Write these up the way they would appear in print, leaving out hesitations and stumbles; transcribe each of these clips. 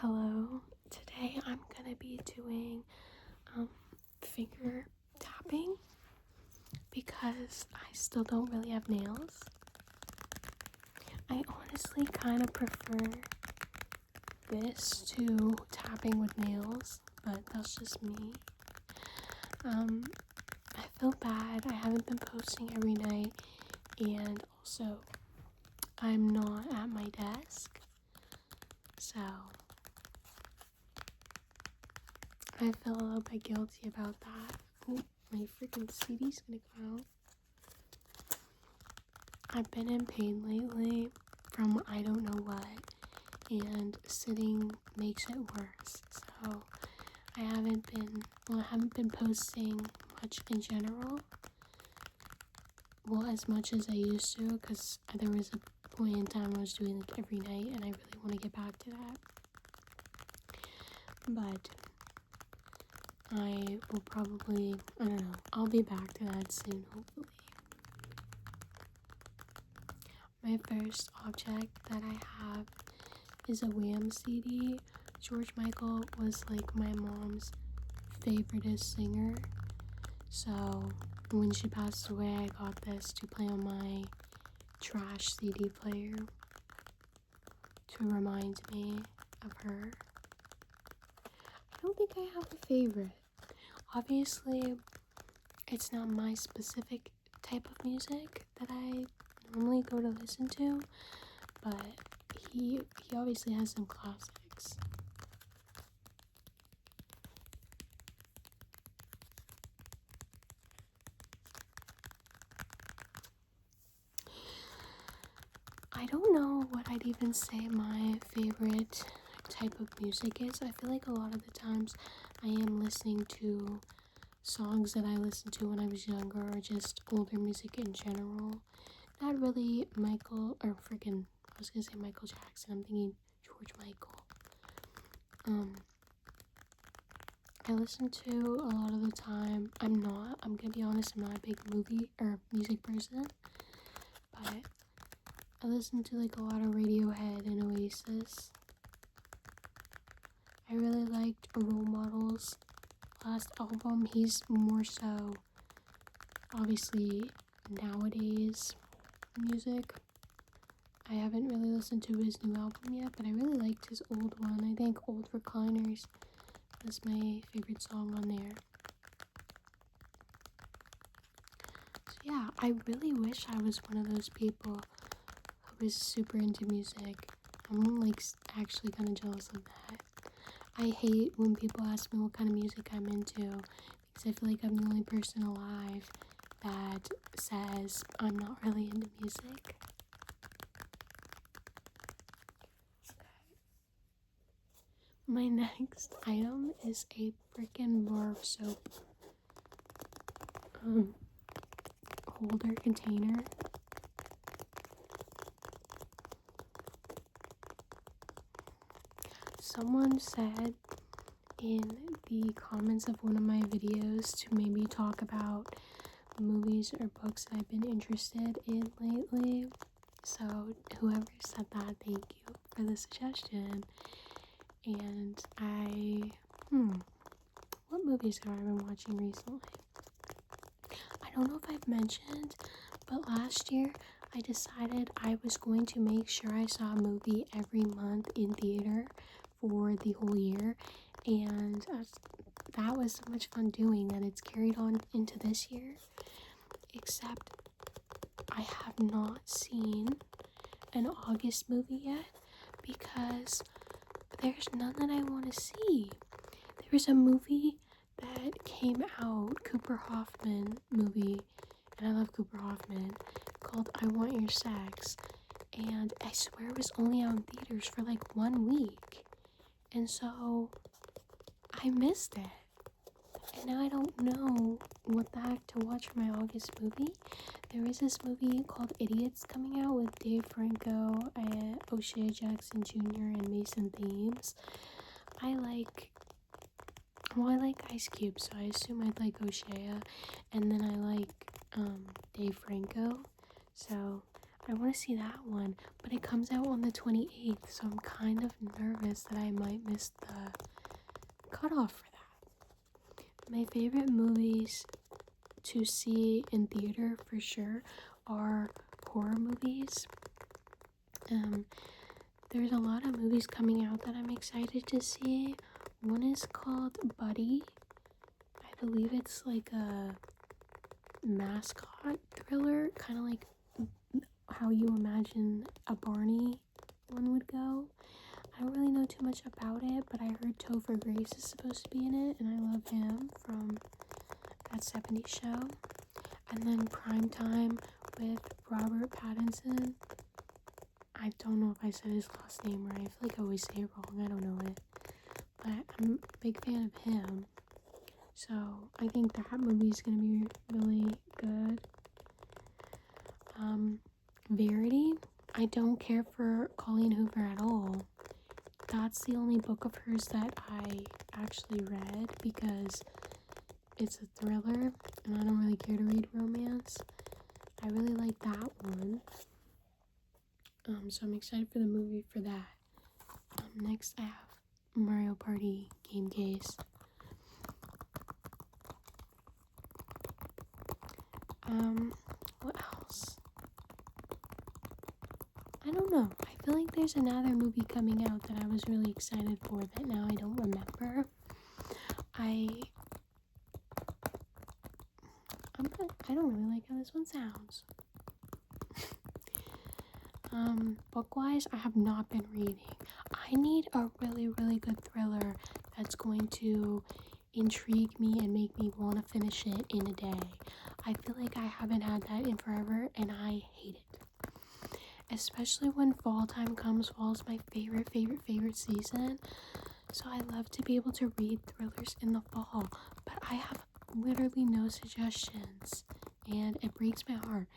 Hello, today I'm gonna be doing finger tapping because I still don't really have nails. I honestly kind of prefer this to tapping with nails, but that's just me. I feel bad, I haven't been posting every night, and also I'm not at my desk, so I feel a little bit guilty about that. Oh, my freaking CD's gonna come out. I've been in pain lately from I don't know what, and sitting makes it worse. So I haven't been posting much in general. Well, as much as I used to, because there was a point in time I was doing like every night, and I really want to get back to that. But I will probably, I don't know, I'll be back to that soon, hopefully. My first object that I have is a Wham CD. George Michael was like my mom's favoriteest singer. So when she passed away, I got this to play on my trash CD player to remind me of her. I don't think I have a favorite. Obviously, it's not my specific type of music that I normally go to listen to, but he obviously has some classics. I don't know what I'd even say my favorite type of music is. I feel like a lot of the times I am listening to songs that I listened to when I was younger, or just older music in general. Not really I was gonna say Michael Jackson, I'm thinking George Michael. I listen to a lot of the time, I'm gonna be honest, I'm not a big movie or music person, but I listen to like a lot of Radiohead and Oasis. I really liked Role Models' last album. He's more so, obviously, nowadays music. I haven't really listened to his new album yet, but I really liked his old one. I think Old Recliners was my favorite song on there. So yeah, I really wish I was one of those people who is super into music. I'm like actually kind of jealous of that. I hate when people ask me what kind of music I'm into, because I feel like I'm the only person alive that says I'm not really into music. My next item is a freaking bar of soap holder container. Someone said in the comments of one of my videos to maybe talk about movies or books that I've been interested in lately. So whoever said that, thank you for the suggestion. And what movies have I been watching recently? I don't know if I've mentioned, but last year I decided I was going to make sure I saw a movie every month in theater for the whole year, and that was so much fun doing that it's carried on into this year, except I have not seen an August movie yet because there's none that I want to see. There was a movie that came out, Cooper Hoffman movie, and I love Cooper Hoffman, called I Want Your Sex, and I swear it was only out in theaters for like 1 week, and so I missed it, and now I don't know what the heck to watch for my August movie. There is this movie called Idiots coming out with Dave Franco, O'Shea Jackson Jr., and Mason Thames. I like Ice Cube, so I assume I'd like O'Shea, and then I like Dave Franco, so I want to see that one, but it comes out on the 28th, so I'm kind of nervous that I might miss the cutoff for that. My favorite movies to see in theater for sure are horror movies. There's a lot of movies coming out that I'm excited to see. One is called Buddy. I believe it's like a mascot thriller, kind of like how you imagine a Barney one would go. I don't really know too much about it, but I heard Topher Grace is supposed to be in it, and I love him from that 70s show. And then Primetime with Robert Pattinson. I don't know if I said his last name right. I feel like I always say it wrong. I don't know it. But I'm a big fan of him. So I think that movie is going to be really good. Verity. I don't care for Colleen Hoover at all. That's the only book of hers that I actually read because it's a thriller and I don't really care to read romance. I really like that one. So I'm excited for the movie for that. Next I have Mario Party game case. What else? I don't know. I feel like there's another movie coming out that I was really excited for that now I don't remember. I don't really like how this one sounds. Book-wise, I have not been reading. I need a really, really good thriller that's going to intrigue me and make me want to finish it in a day. I feel like I haven't had that in forever, and I hate it. Especially when fall time comes. Fall is my favorite season. So I love to be able to read thrillers in the fall. But I have literally no suggestions, and it breaks my heart.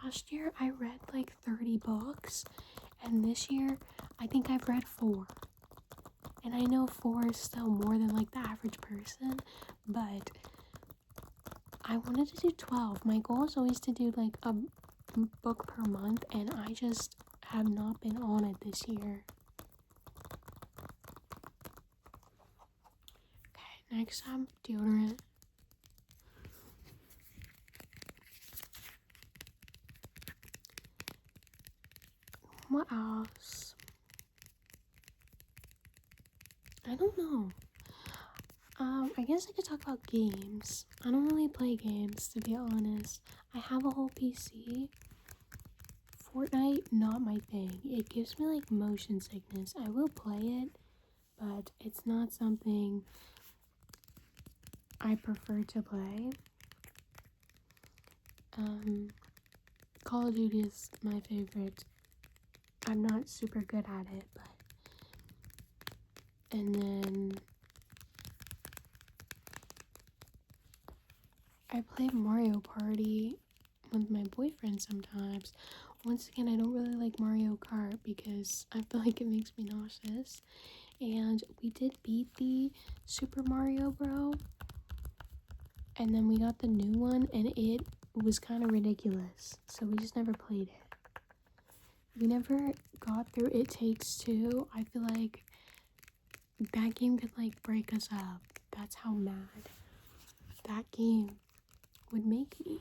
Last year I read like 30 books, and this year I think I've read 4. And I know 4 is still more than like the average person, but I wanted to do 12. My goal is always to do like a book per month, and I just have not been on it this year. Okay, next time, deodorant. What else? I don't know. I guess I could talk about games. I don't really play games, to be honest. I have a whole PC. Fortnite, not my thing. It gives me like motion sickness. I will play it, but it's not something I prefer to play. Call of Duty is my favorite. I'm not super good at it, but and then I play Mario Party with my boyfriend sometimes. Once again, I don't really like Mario Kart because I feel like it makes me nauseous. And we did beat the Super Mario Bro. And then we got the new one, and it was kind of ridiculous. So we just never played it. We never got through It Takes Two. I feel like that game could like break us up. That's how mad that game would make me.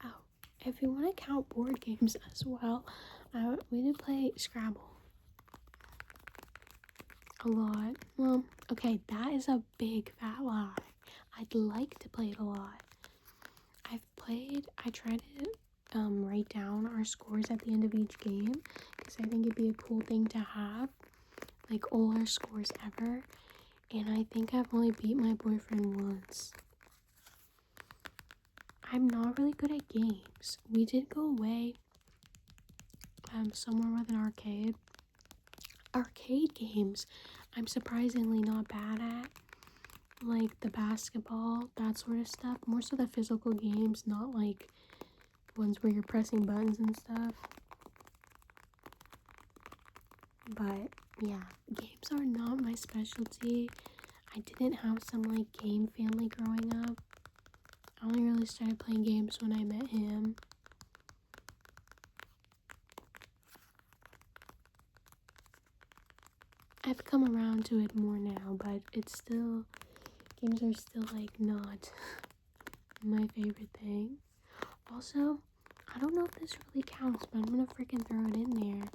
Oh, if you want to count board games as well, we did play Scrabble a lot. Well, okay, that is a big fat lie. I'd like to play it a lot. I try to write down our scores at the end of each game because I think it'd be a cool thing to have, like all our scores ever. And I think I've only beat my boyfriend once. I'm not really good at games. We did go away somewhere with an arcade. Arcade games, I'm surprisingly not bad at. Like the basketball, that sort of stuff. More so the physical games, not like ones where you're pressing buttons and stuff. But yeah, games are not my specialty. I didn't have some like game family growing up. I only really started playing games when I met him. I've come around to it more now, but it's still, games are still like not my favorite thing. Also, I don't know if this really counts, but I'm gonna freaking throw it in there.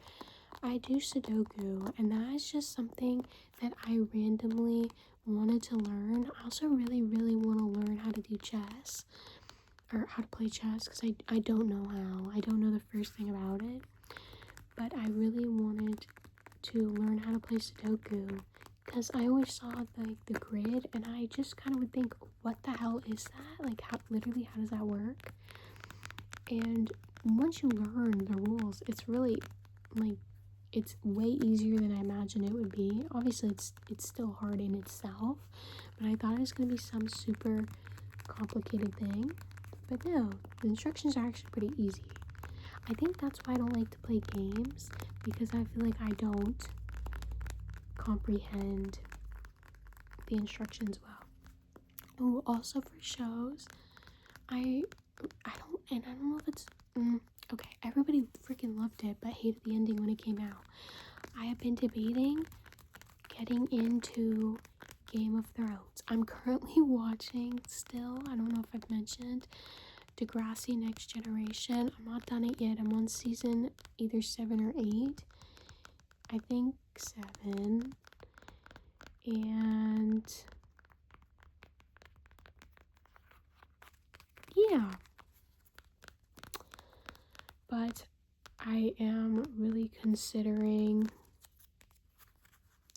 I do Sudoku, and that is just something that I randomly wanted to learn. I also really, really want to learn how to do chess, or how to play chess, because I don't know how. I don't know the first thing about it, but I really wanted to learn how to play Sudoku, because I always saw like the grid, and I just kind of would think, what the hell is that? Like, how does that work? And once you learn the rules, it's really like, it's way easier than I imagined it would be. Obviously, it's still hard in itself, but I thought it was gonna be some super complicated thing. But no, the instructions are actually pretty easy. I think that's why I don't like to play games, because I feel like I don't comprehend the instructions well. Oh, also for shows, I don't know if it's okay. Everybody freaking loved it, but hated the ending when it came out. I have been debating getting into Game of Thrones. I'm currently watching still. I don't know if I've mentioned Degrassi Next Generation. I'm not done it yet. I'm on season either 7 or 8. I think 7. And yeah. But I am really considering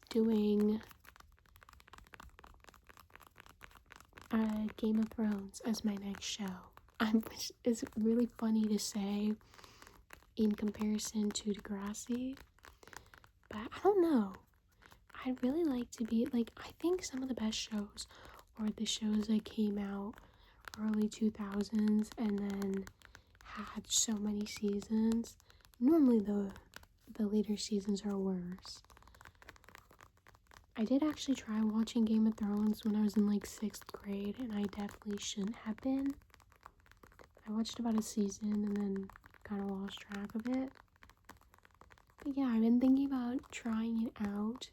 doing Game of Thrones as my next show. It's really funny to say in comparison to Degrassi, but I don't know. I'd really like to be like, I think some of the best shows are the shows that came out early 2000s and then had so many seasons. Normally the later seasons are worse. I did actually try watching Game of Thrones when I was in like 6th grade, and I definitely shouldn't have been. I watched about a season and then kind of lost track of it. But yeah, I've been thinking about trying it out.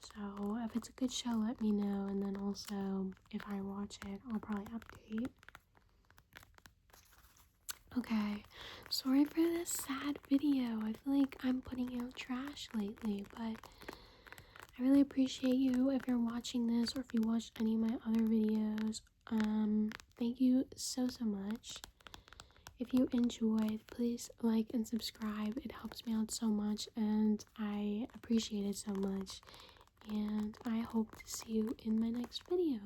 So if it's a good show, let me know, and then also if I watch it, I'll probably update. Okay, sorry for this sad video. I feel like I'm putting out trash lately, but I really appreciate you if you're watching this, or if you watched any of my other videos. Thank you so much. If you enjoyed, please like and subscribe. It helps me out so much, and I appreciate it so much. And I hope to see you in my next video.